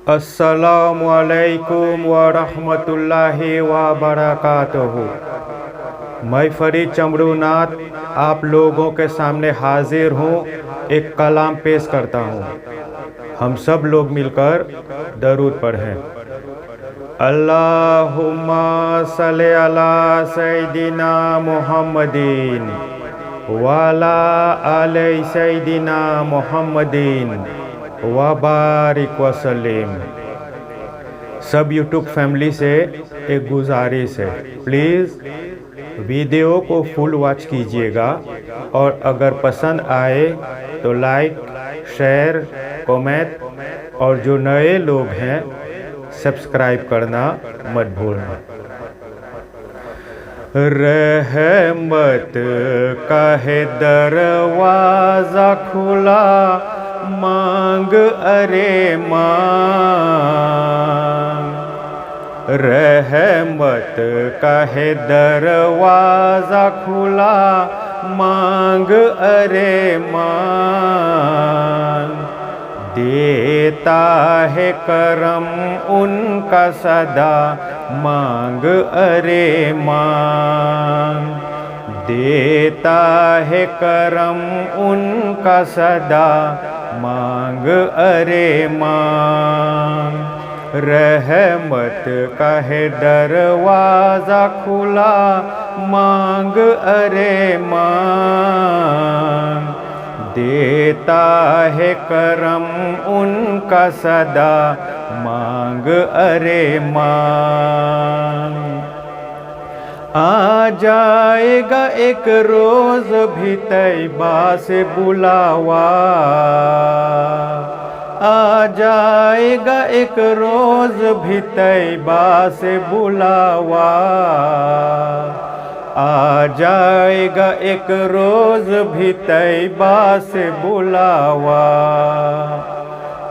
अस्सलामुअलैकुम वरहमतुल्लाहि वबरकातुहू। मैं फरीद चमरूनाथ आप लोगों के सामने हाजिर हूँ। एक कलाम पेश करता हूँ। हम सब लोग मिलकर दरूद पढ़ें। अल्लाहुम्मा सल्ली अला सय्यिदिना मुहम्मदिन वाला आले सय्यिदिना मुहम्मदिन वबारिक वसल्लिम। सब यूट्यूब फैमिली से एक गुजारिश है, प्लीज़ वीडियो को फुल वॉच कीजिएगा और अगर पसंद आए तो लाइक, शेयर, कमेंट और जो नए लोग हैं सब्सक्राइब करना मत भूलना। रहमत का है दरवाज़ा खुला, मांग अरे मांग। रहमत का है दरवाज़ा खुला, मांग अरे मांग। देता है करम उनका सदा, मांग अरे मांग। देता है करम उनका सदा, मांग अरे मांग। रहमत का है दरवाज़ा खुला, मांग अरे मांग। देता है करम उनका सदा, मांग अरे मांग। आ जाएगा एक रोज़ भी तैबा से बुलावा, आ जाएगा एक रोज़ भी तैबा से बुलावा। आ जाएगा एक रोज़ भी तैबा से बुलावा।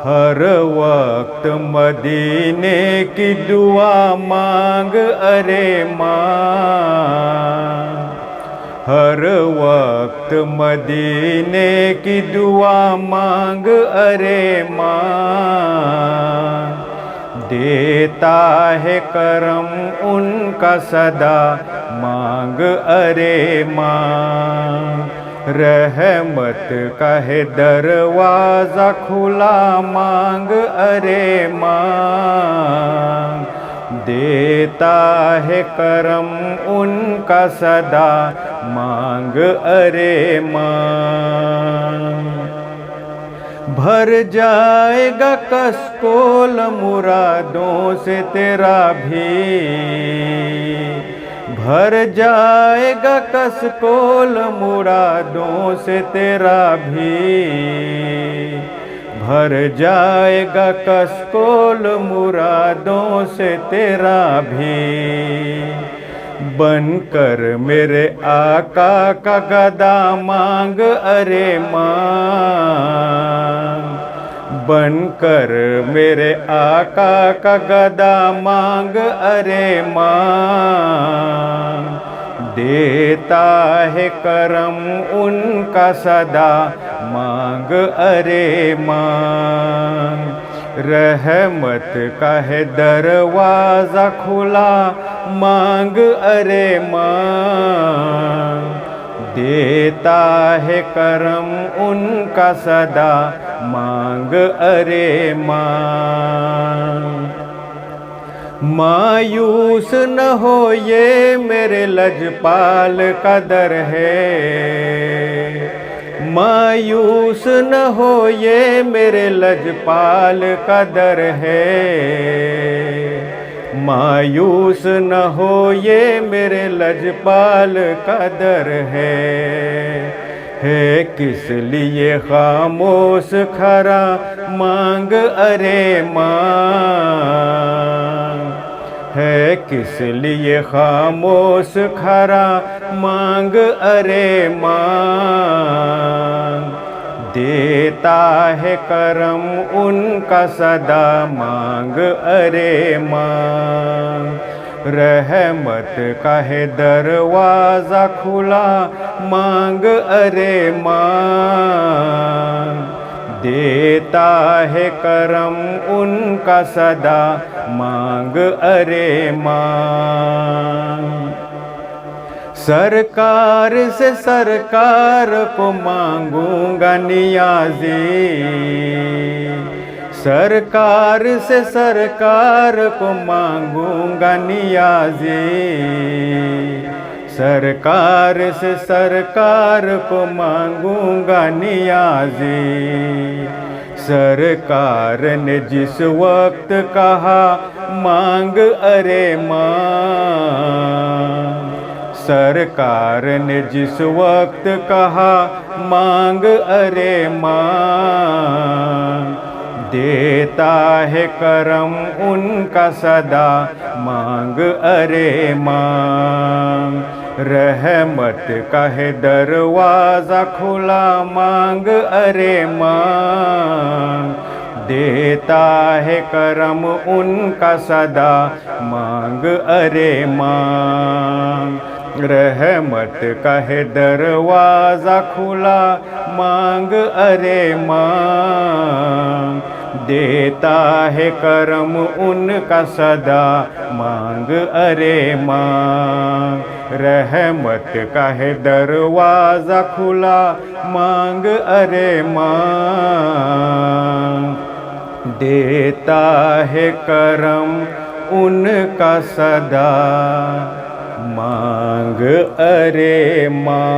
हर वक्त मदीने की दुआ मांग अरे मांग। हर वक्त मदीने की दुआ मांग अरे मांग। देता है करम उनका सदा, मांग अरे मांग। रहमत का है दरवाज़ा खुला, मांग अरे मांग। देता है करम उनका सदा, मांग अरे मांग। भर जाएगा कसकोल मुरादों से तेरा भी, भर जाएगा कसकोल मुरादों से तेरा भी। भर जाएगा कसकोल मुरादों से तेरा भी। बनकर मेरे आका का गदा, मांग अरे मांग। बनकर मेरे आका का गदा, मांग अरे मांग। देता है करम उनका सदा, मांग अरे मांग। रहमत का है दरवाज़ा खुला, मांग अरे मांग। देता है करम उनका सदा, मांग अरे मांग। मायूस न हो ये मेरे लजपाल का दर है, मायूस न हो ये मेरे लजपाल का दर है। मायूस न हो ये मेरे लजपाल का दर है किस लिए खामोश खरा, मांग अरे मांग। है किस लिए खामोश खरा, मांग अरे मांग। देता है करम उनका सदा, मांग अरे मांग। रहमत का है दरवाज़ा खुला, मांग अरे मांग। देता है करम उनका सदा मांग अरे मांग। सरकार से सरकार को मांगूंगा नियाज़ी, सरकार से सरकार को मांगूंगा नियाज़ी, सरकार से सरकार को मांगूंगा नियाज़ी। सरकार ने जिस वक्त कहा मांग अरे मांग, सरकार ने जिस वक्त कहा मांग अरे मांग, देता है करम उनका सदा मांग अरे मांग। रहमत का है दरवाज़ा खुला मांग अरे मांग, देता है करम उनका सदा मांग अरे मांग। रहमत का है दरवाज़ा खुला मांग अरे मांग, देता है करम उनका सदा मांग अरे मांग। रहमत का है दरवाज़ा खुला मांग अरे मांग, देता है करम उनका सदा मांग अरे मांग।